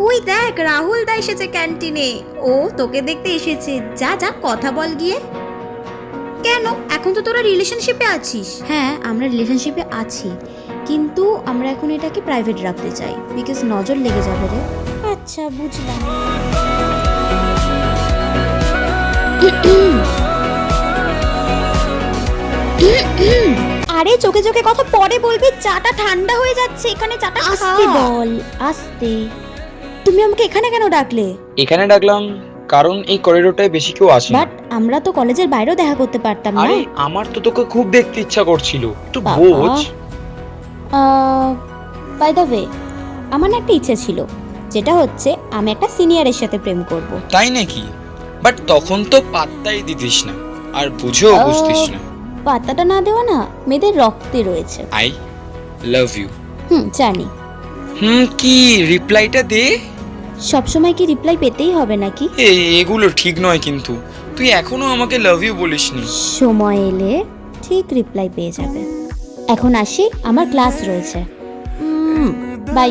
ওই দেখ রাহুল দা এসেছে ক্যান্টিনে। ও তোকে দেখতে এসেছে, যা যা কথা বল গিয়ে। কেন, এখন তো তোরা রিলেশনশিপে আছিস? হ্যাঁ, আমরা রিলেশনশিপে আছি, কিন্তু আমরা এখন এটাকে প্রাইভেট রাখতে চাই, বিকজ নজর লেগে যাবে রে। আচ্ছা, বুঝলাম। আরে চোখে চোখে কথা পরে বলবি, চাটা ঠান্ডা হয়ে যাচ্ছে, এখানে চাটা আস্তে বল, আস্তে। তুমি আমাকে এখানে কেন ডাকলে? এখানে ডাকলাম কারণ এই করিডোরটায় বেশি কেউ আসে না। বাট আমরা তো কলেজের বাইরেও দেখা করতে পারতাম না। আরে আমার তো তোকে খুব দেখতে ইচ্ছা করছিল, একটু বাবা। বোঝ। বাই দ্য ওয়ে, আমার না একটা ইচ্ছে ছিল, যেটা হচ্ছে আমি একটা সিনিয়রের সাথে প্রেম করব। তাই নাকি? বাট তখন তো পাত্তাই দিতিস না, আর বুঝেও বুঝতিস না। পাত্তাটা না দেওয়া না মেয়েদের রক্তে রয়েছে। I love you. জানি। কি রিপ্লাইটা দে। সবসময় কি রিপ্লাই পেতেই হবে নাকি? এগুলো ঠিক নয়, কিন্তু তুই এখনো আমাকে লাভ ইউ বলিসনি। সময় এলে ঠিক রিপ্লাই পেয়ে যাবে। এখন আসি, আমার ক্লাস রয়েছে। বাই।